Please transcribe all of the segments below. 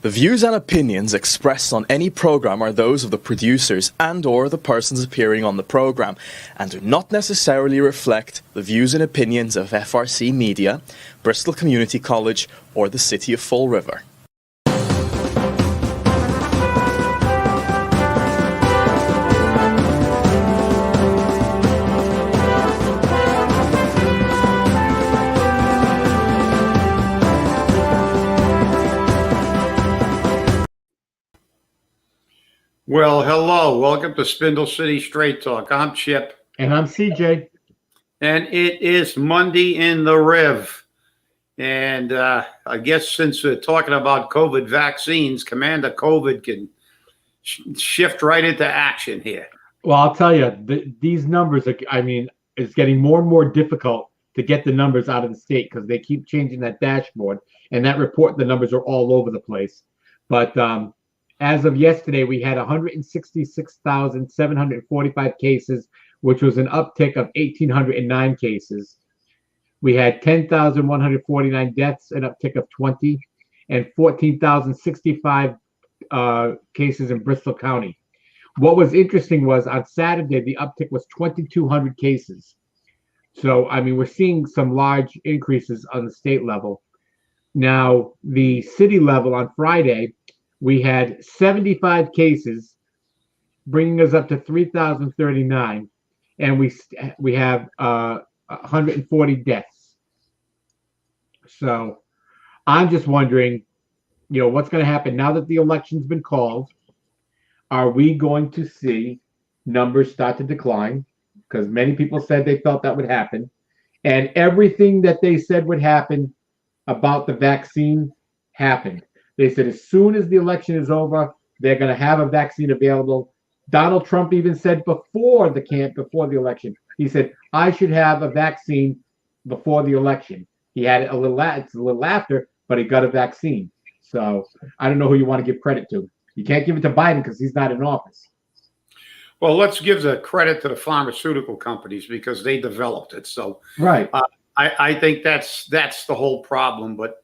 The views and opinions expressed on any program are those of the producers and/or the persons appearing on the program, and do not necessarily reflect the views and opinions of FRC Media, Bristol Community College, or the City of Fall River. Well, hello. Welcome to Spindle City Straight Talk. I'm Chip. And I'm CJ. And it is Monday in the Riv. And I guess since we're talking about COVID vaccines, Commander COVID can shift right into action here. Well, I'll tell you, these numbers, it's getting more and more difficult to get the numbers out of the state because they keep changing that dashboard. And that report, the numbers are all over the place. But as of yesterday, we had 166,745 cases, which was an uptick of 1,809 cases. We had 10,149 deaths, an uptick of 20, and 14,065 cases in Bristol County. What was interesting was on Saturday, the uptick was 2,200 cases. So, we're seeing some large increases on the state level. Now, the city level on Friday, we had 75 cases, bringing us up to 3,039, and we have 140 deaths. So I'm just wondering, what's going to happen now that the election's been called? Are we going to see numbers start to decline? Because many people said they felt that would happen, and everything that they said would happen about the vaccine happened. They said as soon as the election is over, they're going to have a vaccine available. Donald Trump even said before the election, he said, I should have a vaccine before the election. He had it's a little after, but he got a vaccine. So I don't know who you want to give credit to. You can't give it to Biden because he's not in office. Well, let's give the credit to the pharmaceutical companies because they developed it. So right. I think that's the whole problem. But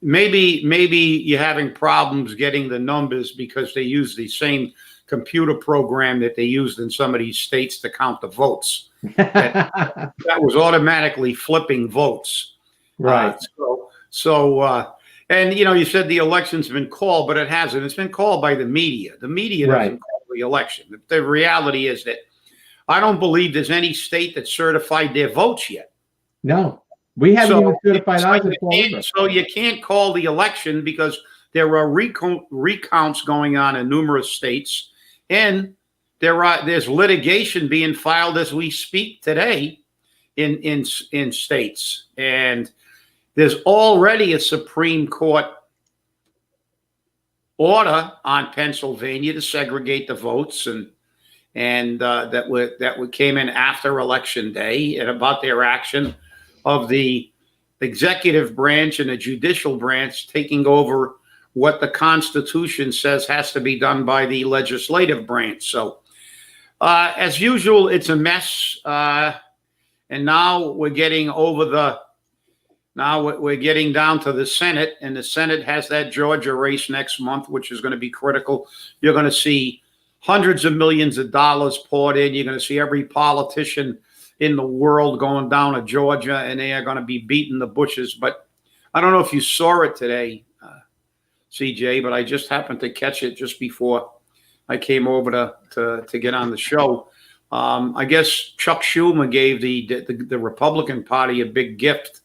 maybe you're having problems getting the numbers because they use the same computer program that they used in some of these states to count the votes. that was automatically flipping votes. Right. And you said the election's been called, but it hasn't. It's been called by the media. The media doesn't call the election. The reality is that I don't believe there's any state that certified their votes yet. No. We haven't even certified ours. So you can't call the election because there are recounts going on in numerous states, and there's litigation being filed as we speak today in states, and there's already a Supreme Court order on Pennsylvania to segregate the votes, and that came in after Election Day, and about their action of the executive branch and the judicial branch taking over what the Constitution says has to be done by the legislative branch. So as usual, it's a mess. And now we're getting down to the Senate, and the Senate has that Georgia race next month, which is going to be critical. You're going to see hundreds of millions of dollars poured in. You're going to see every politician in the world going down to Georgia, and they are going to be beating the bushes. But I don't know if you saw it today, CJ, but I just happened to catch it just before I came over to get on the show. I guess Chuck Schumer gave the Republican Party a big gift.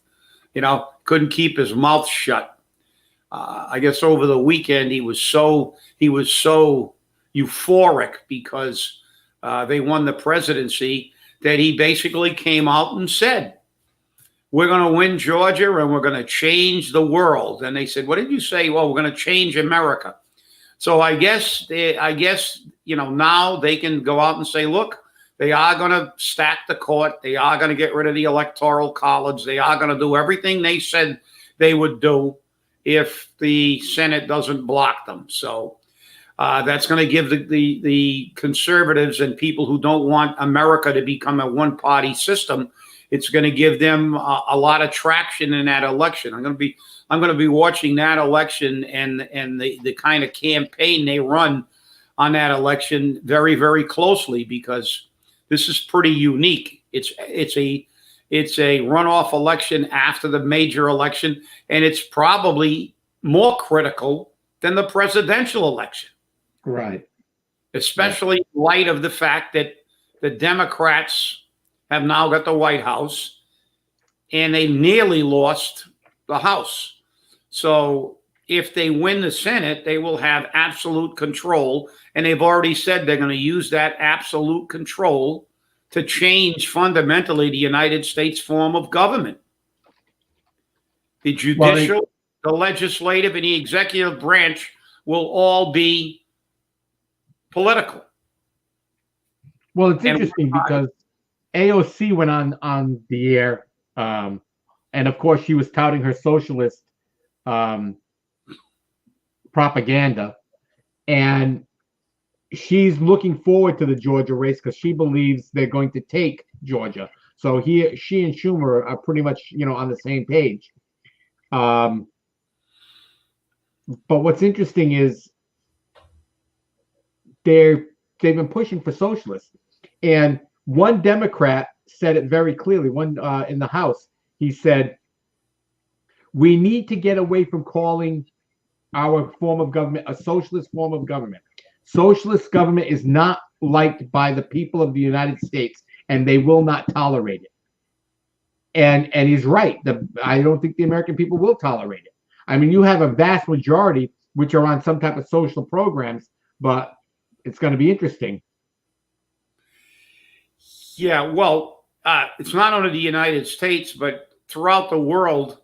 Couldn't keep his mouth shut. I guess over the weekend he was so euphoric because they won the presidency that he basically came out and said, we're going to win Georgia and we're going to change the world. And they said, what did you say? Well, we're going to change America. So I guess now they can go out and say, look, they are going to stack the court. They are going to get rid of the Electoral College. They are going to do everything they said they would do if the Senate doesn't block them. So that's going to give the conservatives and people who don't want America to become a one-party system it's going to give them a lot of traction in that election. I'm going to be watching that election and the kind of campaign they run on that election very, very closely, because this is pretty unique. It's a runoff election after the major election, and it's probably more critical than the presidential election. Right. Especially in light of the fact that the Democrats have now got the White House and they nearly lost the House. So if they win the Senate, they will have absolute control. And they've already said they're going to use that absolute control to change fundamentally the United States form of government. The judicial, the legislative, and the executive branch will all be political. Well, it's interesting because AOC went on the air, and of course she was touting her socialist propaganda, and she's looking forward to the Georgia race because she believes they're going to take Georgia. So she and Schumer are pretty much, on the same page. But what's interesting is they've been pushing for socialists, and one Democrat said it very clearly. One in the House, he said, "We need to get away from calling our form of government a socialist form of government. Socialist government is not liked by the people of the United States, and they will not tolerate it." And he's right. I don't think the American people will tolerate it. I mean, you have a vast majority which are on some type of social programs, but it's going to be interesting. Yeah, well, it's not only the United States, but throughout the world,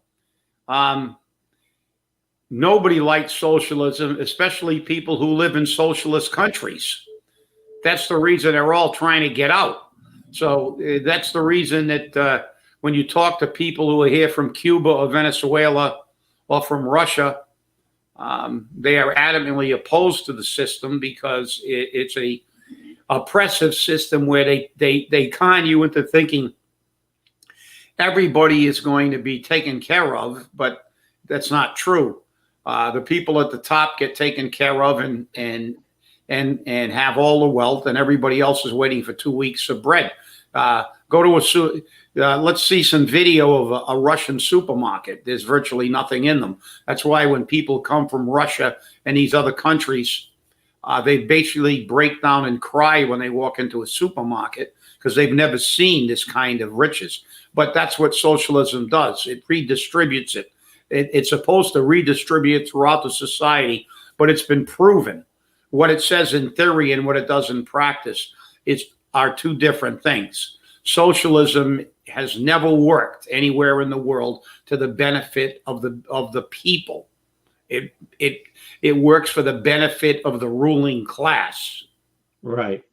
nobody likes socialism, especially people who live in socialist countries. That's the reason they're all trying to get out. So that's the reason that when you talk to people who are here from Cuba or Venezuela or from Russia, they are adamantly opposed to the system because it's a oppressive system where they con you into thinking everybody is going to be taken care of, but that's not true. The people at the top get taken care of and have all the wealth, and everybody else is waiting for 2 weeks of bread. Go to let's see some video of a Russian supermarket. There's virtually nothing in them. That's why when people come from Russia and these other countries, they basically break down and cry when they walk into a supermarket because they've never seen this kind of riches. But that's what socialism does. It redistributes it. It's supposed to redistribute throughout the society, but it's been proven. What it says in theory and what it does in practice are two different things. Socialism has never worked anywhere in the world to the benefit of the people. It works for the benefit of the ruling class. Right.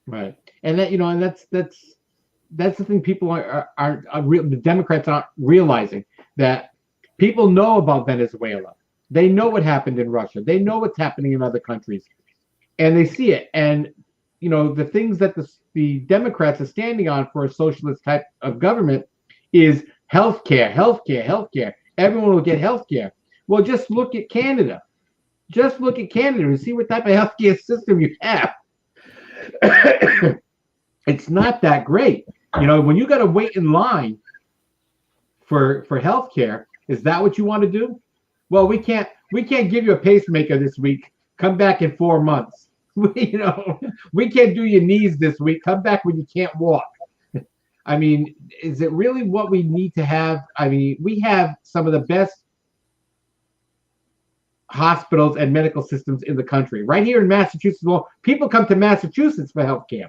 And that, and that's the thing people the Democrats aren't realizing, that people know about Venezuela. They know what happened in Russia. They know what's happening in other countries, and they see it. And the things that the Democrats are standing on for a socialist type of government is healthcare. Everyone will get healthcare. Well, just look at Canada. Just look at Canada and see what type of healthcare system you have. It's not that great. When you got to wait in line for healthcare, is that what you want to do? Well, we can't give you a pacemaker this week. Come back in 4 months. We can't do your knees this week. Come back when you can't walk. I mean, is it really what we need to have? I mean, we have some of the best hospitals and medical systems in the country. Right here in Massachusetts, well, people come to Massachusetts for healthcare.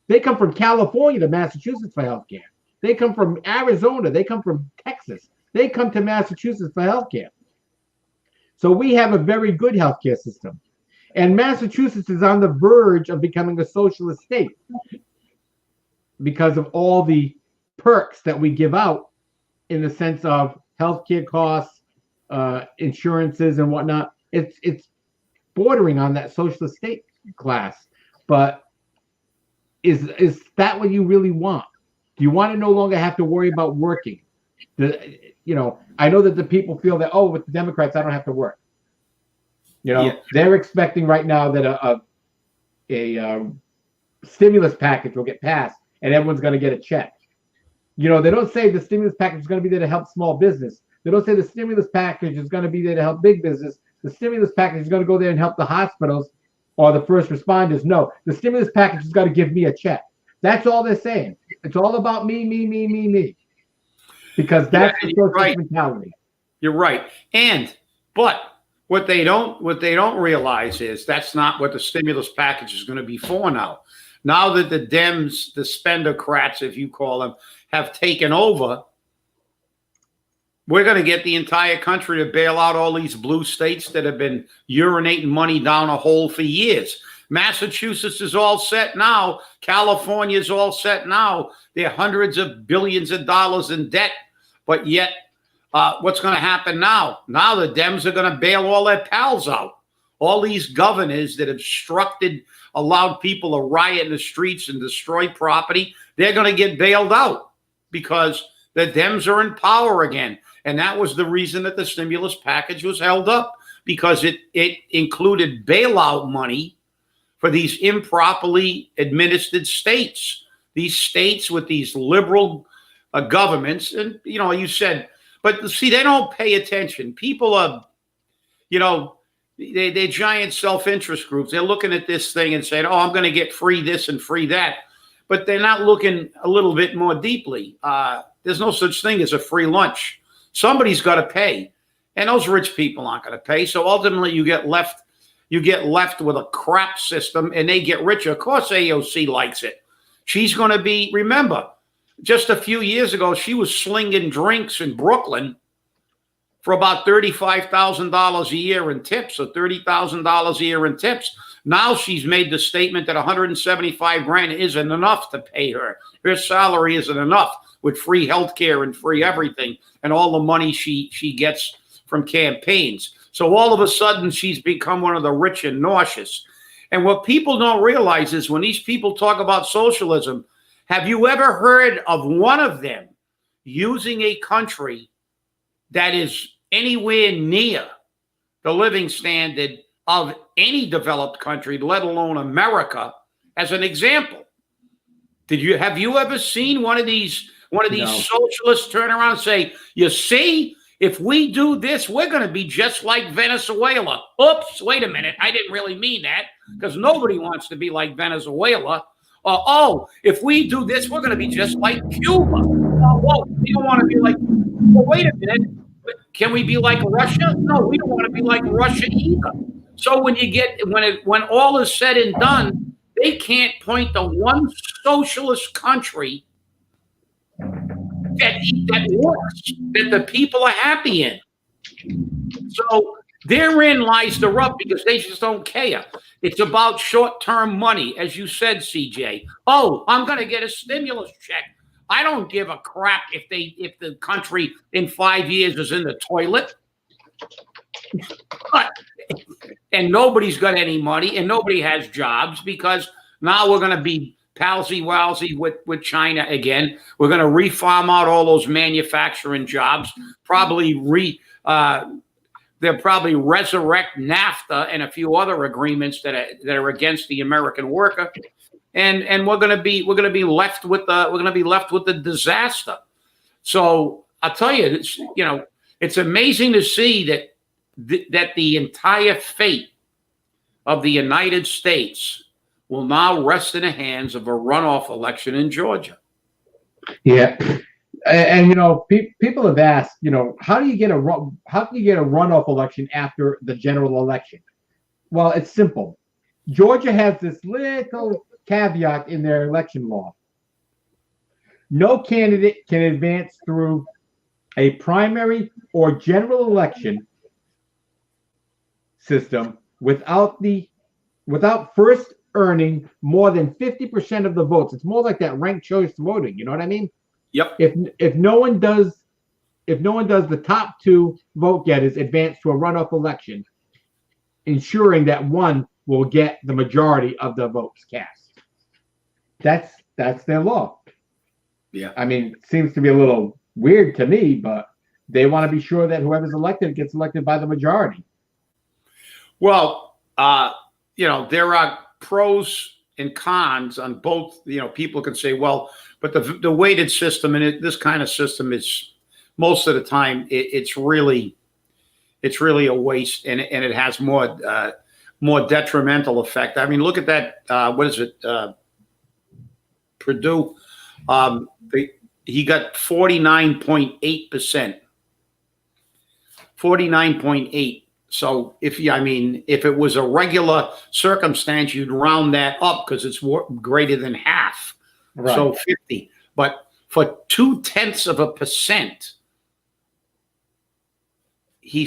They come from California to Massachusetts for healthcare. They come from Arizona. They come from Texas. They come to Massachusetts for healthcare. So we have a very good healthcare system. And Massachusetts is on the verge of becoming a socialist state because of all the perks that we give out in the sense of healthcare costs, insurances, and whatnot. It's bordering on that socialist state class. But is that what you really want? Do you want to no longer have to worry about working? I know that the people feel that, with the Democrats, I don't have to work. They're expecting right now that a stimulus package will get passed and everyone's going to get a check. They don't say the stimulus package is going to be there to help small business. They don't say the stimulus package is going to be there to help big business. The stimulus package is going to go there and help the hospitals or the first responders. No, the stimulus package is going to give me a check. That's all they're saying. It's all about me, me, me, me, me. Because that's the socialist mentality. You're right. But what they don't realize is that's not what the stimulus package is going to be for now. Now that the Dems, the spendocrats, if you call them, have taken over, we're going to get the entire country to bail out all these blue states that have been urinating money down a hole for years. Massachusetts is all set now. California is all set now. They're hundreds of billions of dollars in debt. But yet, what's going to happen now? Now the Dems are going to bail all their pals out. All these governors that obstructed, allowed people to riot in the streets and destroy property, they're going to get bailed out because the Dems are in power again. And that was the reason that the stimulus package was held up, because it included bailout money for these improperly administered states, these states with these liberal governments. And, you said, but see, they don't pay attention. People are, they're giant self-interest groups. They're looking at this thing and saying, I'm going to get free this and free that. But they're not looking a little bit more deeply. There's no such thing as a free lunch. Somebody's got to pay. And those rich people aren't going to pay. So ultimately you get left with a crap system and they get richer. Of course, AOC likes it. She's going to be, remember, just a few years ago, she was slinging drinks in Brooklyn for about $35,000 a year in tips, or $30,000 a year in tips. Now she's made the statement that $175,000 isn't enough to pay her. Her salary isn't enough with free health care and free everything and all the money she gets from campaigns. So all of a sudden, she's become one of the rich and nauseous. And what people don't realize is when these people talk about socialism, have you ever heard of one of them using a country that is anywhere near the living standard of any developed country, let alone America, as an example? Have you ever seen one of these socialists turn around and say, you see, if we do this, we're going to be just like Venezuela? Oops, wait a minute. I didn't really mean that, because nobody wants to be like Venezuela. If we do this, we're going to be just like Cuba. We don't want to be like, wait a minute. Can we be like Russia? No, we don't want to be like Russia either. So when all is said and done, they can't point to one socialist country that works, that the people are happy in. So therein lies the rub, because they just don't care. It's about short-term money, as you said, CJ. I'm going to get a stimulus check. I don't give a crap if the country in 5 years is in the toilet. And nobody's got any money and nobody has jobs, because now we're going to be palsy-walsy with China again. We're going to re-farm out all those manufacturing jobs, they'll probably resurrect NAFTA and a few other agreements that are against the American worker, and we're going to be left with the disaster. So I'll tell you, it's amazing to see that the entire fate of the United States will now rest in the hands of a runoff election in Georgia. Yeah. And people have asked, how do you get a runoff election after the general election? Well, it's simple. Georgia has this little caveat in their election law. No candidate can advance through a primary or general election system without first earning more than 50% of the votes. It's more like that ranked choice voting. You know what I mean? Yep. If no one does the top two vote getters advance to a runoff election, ensuring that one will get the majority of the votes cast. That's their law. Yeah. I mean, it seems to be a little weird to me, but they want to be sure that whoever's elected gets elected by the majority. Well, there are pros and cons on both. People can say, well, but the weighted system and this kind of system is most of the time it's really a waste, and it has more detrimental effect. I mean, look at that. What is it? Purdue. He got 49.8%. 49.8. So if it was a regular circumstance, you'd round that up because it's greater than half. Right. So 50. But for 0.2%, he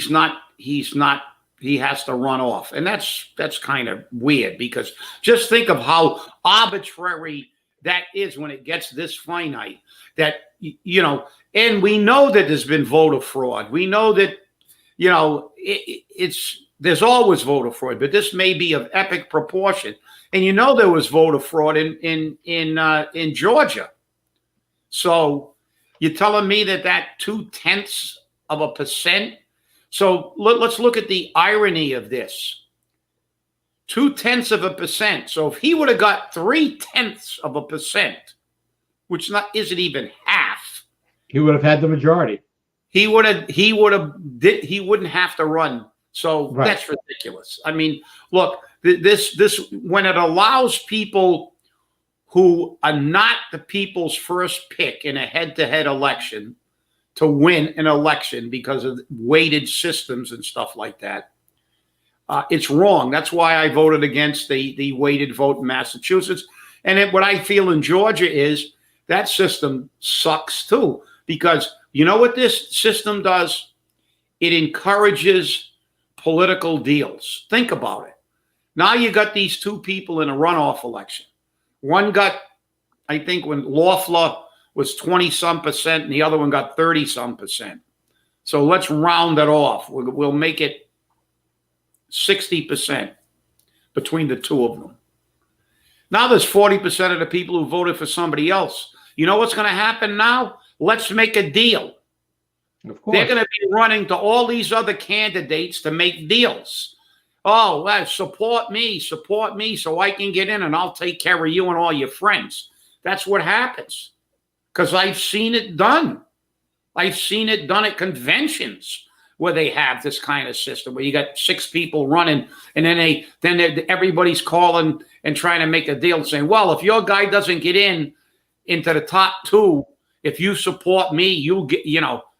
has to run off. And that's kind of weird, because just think of how arbitrary that is when it gets this finite. That, and we know that there's been voter fraud. We know that, there's always voter fraud, but this may be of epic proportion. And there was voter fraud in Georgia. So you're telling me that 0.2%? So let's look at the irony of this. 0.2%. So if he would have got 0.3%, which isn't even half, he would have had the majority. He wouldn't have to run. So right. That's ridiculous. I mean, look, this when it allows people who are not the people's first pick in a head-to-head election to win an election because of weighted systems and stuff like that, it's wrong. That's why I voted against the weighted vote in Massachusetts. And what I feel in Georgia is that system sucks too, because you know what this system does? It encourages political deals. Think about it. Now you got these two people in a runoff election. One got, I think when Loeffler was 20-some%, and the other one got 30-some%. So let's round it off. We'll make it 60% between the two of them. Now there's 40% of the people who voted for somebody else. You know what's going to happen now? Let's make a deal. Of course. They're going to be running to all these other candidates to make deals. Oh, well, support me so I can get in and I'll take care of you and all your friends. That's what happens. Because I've seen it done. I've seen it done at conventions where they have this kind of system where you got 6 people running, and then everybody's calling and trying to make a deal saying, well, if your guy doesn't get into the top 2, if you support me, you'll get,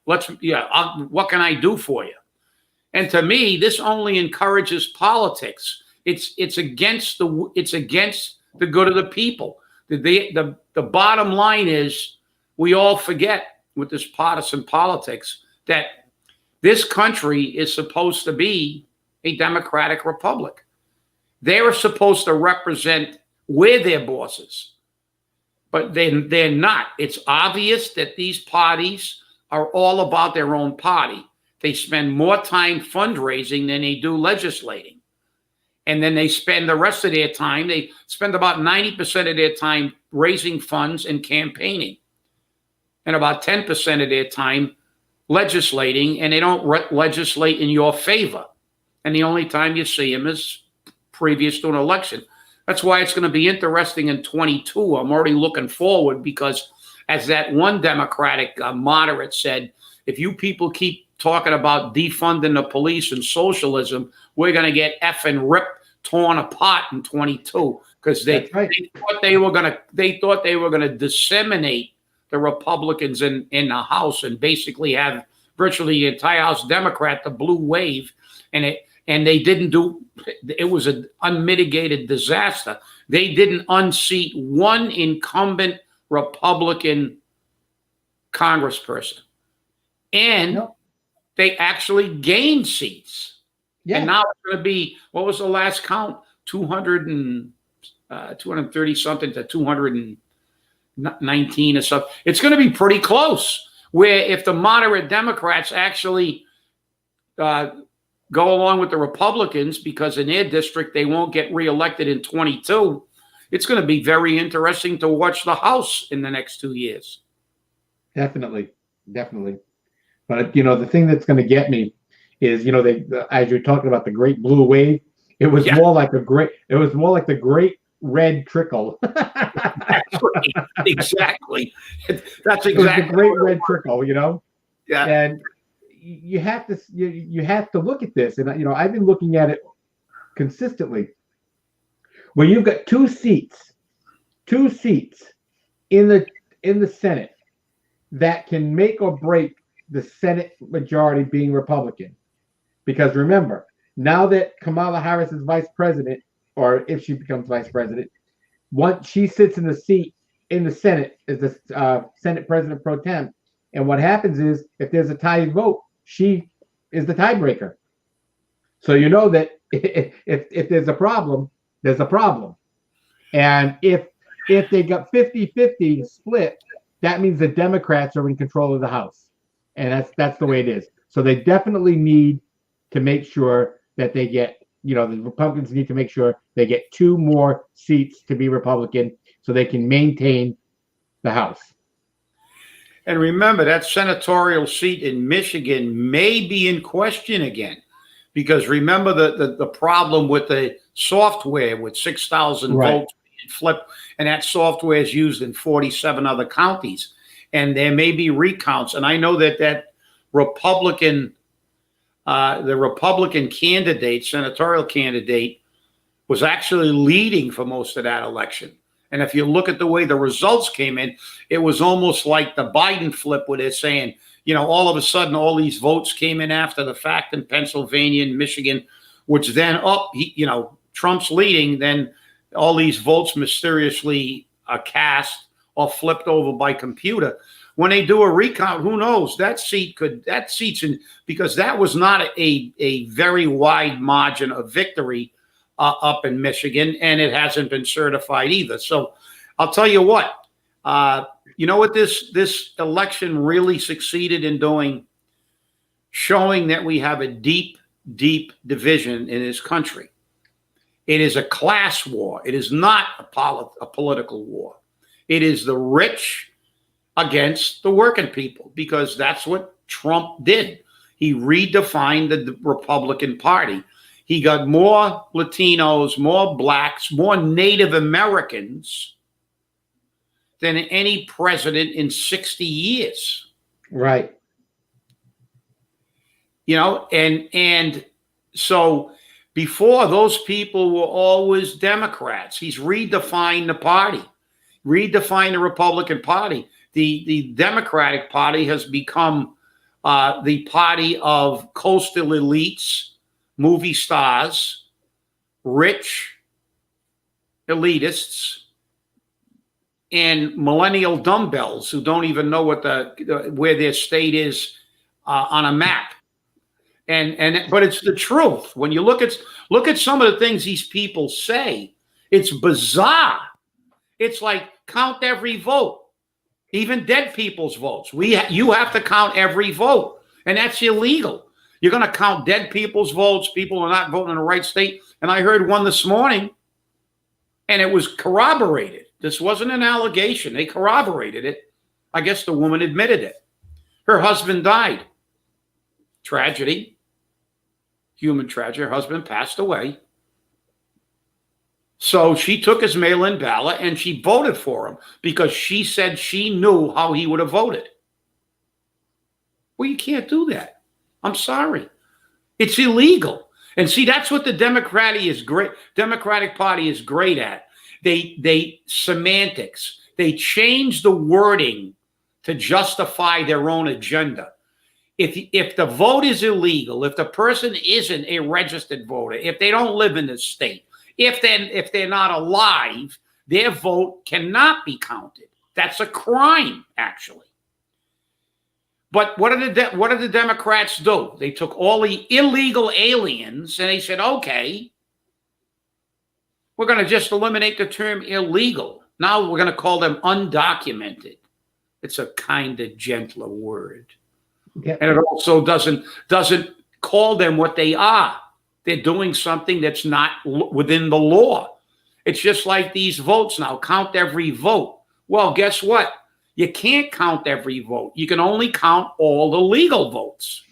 what can I do for you? And to me, this only encourages politics. It's against the good of the people. The bottom line is, we all forget with this partisan politics that this country is supposed to be a democratic republic. They're supposed to represent we're their bosses, but they're not. It's obvious that these parties are all about their own party. They spend more time fundraising than they do legislating. And then they spend the rest of their time, they spend about 90% of their time raising funds and campaigning, and about 10% of their time legislating, and they don't legislate in your favor. And the only time you see them is previous to an election. That's why it's going to be interesting in 22. I'm already looking forward, because as that one Democratic moderate said, if you people keep talking about defunding the police and socialism, we're going to get effing ripped, torn apart in 22, because they thought they were going to disseminate the Republicans in the House and basically have virtually the entire House Democrat, the blue wave, and they didn't do. It was an unmitigated disaster. They didn't unseat one incumbent Republican congressperson, and they actually gained seats. Yeah. And now it's going to be, what was the last count? 230 something to 219 or something. It's going to be pretty close, where if the moderate Democrats actually go along with the Republicans, because in their district they won't get reelected in 22, it's going to be very interesting to watch the House in the next 2 years. Definitely, definitely. But the thing that's going to get me is, as you're talking about the Great Blue Wave, it was Yeah. more like the Great Red Trickle. That's right. Exactly. That's It was the exactly. Great Red Trickle, Yeah. and you have to look at this, and I've been looking at it consistently. When you've got two seats in the Senate that can make or break the Senate majority being Republican. Because remember, now that Kamala Harris is vice president, or if she becomes vice president, once she sits in the seat in the Senate as the Senate president pro tem, and what happens is if there's a tie vote, she is the tiebreaker. So you know that if there's a problem, there's a problem. And if they got 50-50 split, that means the Democrats are in control of the House. And that's the way it is. So they definitely need to make sure that they get, the Republicans need to make sure they get 2 more seats to be Republican so they can maintain the House. And remember, that senatorial seat in Michigan may be in question again, because remember the problem with the software with 6,000 Right. votes being flipped, and that software is used in 47 other counties, and there may be recounts. And I know that Republican, the Republican candidate, senatorial candidate, was actually leading for most of that election. And if you look at the way the results came in, it was almost like the Biden flip, where they're saying, all of a sudden, all these votes came in after the fact in Pennsylvania and Michigan, which then Trump's leading. Then all these votes mysteriously are cast or flipped over by computer. When they do a recount, who knows? That seat's in, because that was not a very wide margin of victory up in Michigan, and it hasn't been certified either. So I'll tell you what, what this election really succeeded in doing, showing that we have a deep, deep division in this country. It is a class war. It is not a political war. It is the rich against the working people, because that's what Trump did. He redefined the Republican Party. He got more Latinos, more blacks, more Native Americans than any president in 60 years. Right. And so before, those people were always Democrats. He's redefined the party, redefined the Republican Party. The Democratic Party has become the party of coastal elites, movie stars, rich elitists, and millennial dumbbells who don't even know where their state is on a map. But it's the truth. When you look at some of the things these people say, it's bizarre. It's like, count every vote, even dead people's votes. You have to count every vote, and that's illegal. You're going to count dead people's votes, people who are not voting in the right state. And I heard one this morning, and it was corroborated. This wasn't an allegation. They corroborated it. I guess the woman admitted it. Her husband died. Tragedy. Human tragedy. Her husband passed away. So she took his mail-in ballot and she voted for him because she said she knew how he would have voted. Well, you can't do that. I'm sorry. It's illegal. And see, that's what the Democratic Party is great at. They semantics. They change the wording to justify their own agenda. If the vote is illegal, if the person isn't a registered voter, if they don't live in the state, if they're not alive, their vote cannot be counted. That's a crime, actually. But what did the Democrats do? They took all the illegal aliens and they said, okay, we're going to just eliminate the term illegal. Now we're going to call them undocumented. It's a kind of gentler word. Yeah. And it also doesn't call them what they are. They're doing something that's not within the law. It's just like these votes now. Count every vote. Well, guess what? You can't count every vote. You can only count all the legal votes.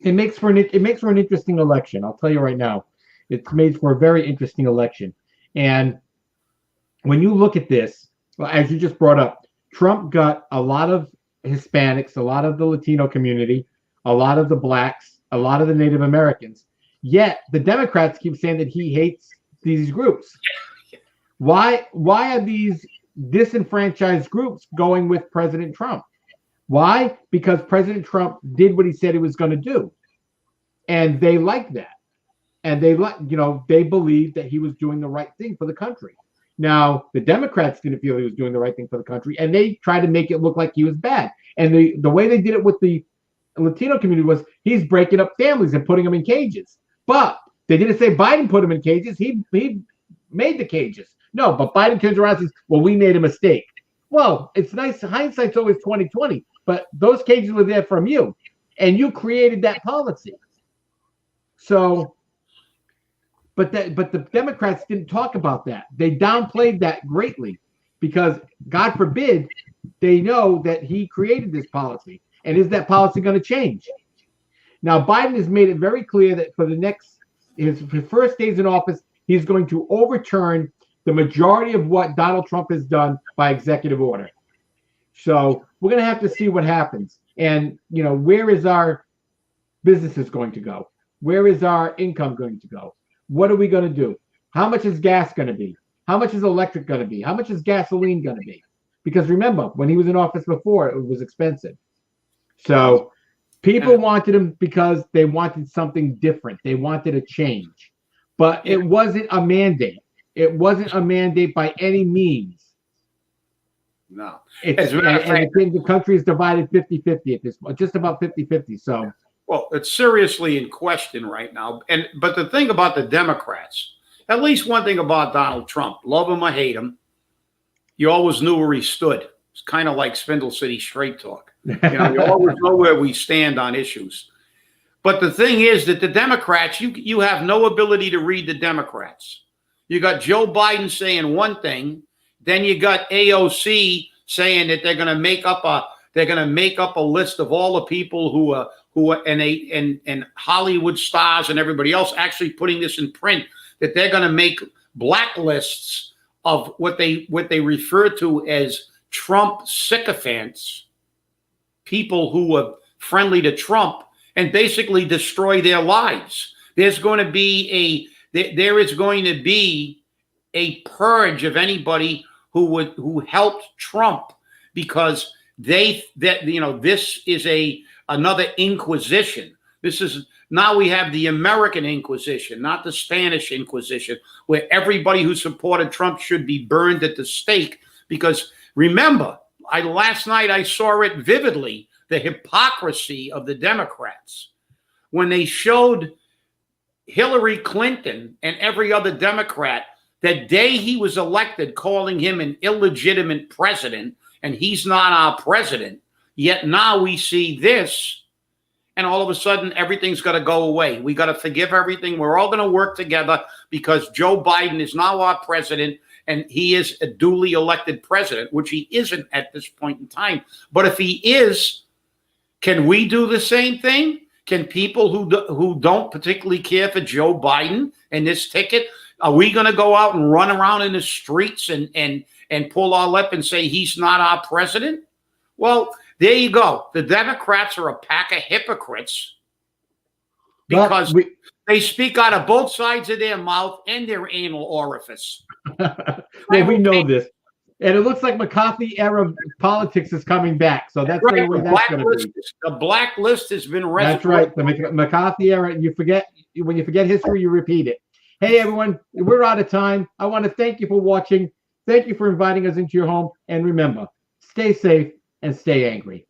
It makes for an interesting election. I'll tell you right now, it's made for a very interesting election. And when you look at this, well, as you just brought up, Trump got a lot of Hispanics, a lot of the Latino community, a lot of the blacks, a lot of the Native Americans. Yet the Democrats keep saying that he hates these groups. Why are these disenfranchised groups going with President Trump? Why? Because President Trump did what he said he was going to do. And they like that. And they believe that he was doing the right thing for the country. Now, the Democrats didn't feel he was doing the right thing for the country, and they tried to make it look like he was bad. And the way they did it with the Latino community was he's breaking up families and putting them in cages. But they didn't say Biden put them in cages. He made the cages. No, but Biden turns around and says, well, we made a mistake. Well, it's nice. Hindsight's always 20/20, but those cages were there from you, and you created that policy. So, but the Democrats didn't talk about that. They downplayed that greatly because, God forbid, they know that he created this policy. And is that policy going to change? Now, Biden has made it very clear that for his first days in office, he's going to overturn the majority of what Donald Trump has done by executive order. So we're going to have to see what happens. And, where is our businesses going to go? Where is our income going to go? What are we going to do? How much is gas going to be? How much is electric going to be? How much is gasoline going to be? Because remember, when he was in office before, it was expensive. So people wanted him because they wanted something different. They wanted a change. But it wasn't a mandate. It wasn't a mandate by any means. No. The country is divided 50-50 at this point, just about 50-50. So, well, it's seriously in question right now. But the thing about the Democrats, at least one thing about Donald Trump, love him or hate him, you always knew where he stood. It's kind of like Spindle City Straight Talk. You always know where we stand on issues. But the thing is that the Democrats, you have no ability to read the Democrats. You got Joe Biden saying one thing, then you got AOC saying that they're going to make up a list of all the people who are and Hollywood stars and everybody else, actually putting this in print, that they're going to make blacklists of what they refer to as Trump sycophants, people who are friendly to Trump, and basically destroy their lives. There is going to be a purge of anybody who helped Trump, because this is another Inquisition. Now we have the American Inquisition, not the Spanish Inquisition, where everybody who supported Trump should be burned at the stake. Because remember, last night I saw it vividly, the hypocrisy of the Democrats when they showed Hillary Clinton and every other Democrat the day he was elected, calling him an illegitimate president, and he's not our president. Yet now we see this, and all of a sudden everything's got to go away. We got to forgive everything. We're all going to work together because Joe Biden is now our president, and he is a duly elected president, which he isn't at this point in time. But if he is, can we do the same thing? Can people who don't particularly care for Joe Biden and this ticket, are we going to go out and run around in the streets and pull our lip and say he's not our president? Well, there you go. The Democrats are a pack of hypocrites because they speak out of both sides of their mouth and their anal orifice. Well, we know this. And it looks like McCarthy era politics is coming back. So that's right. The way that's going to be. The blacklist has been restored. That's right. The McCarthy era. When you forget history, you repeat it. Hey, everyone, we're out of time. I want to thank you for watching. Thank you for inviting us into your home. And remember, stay safe and stay angry.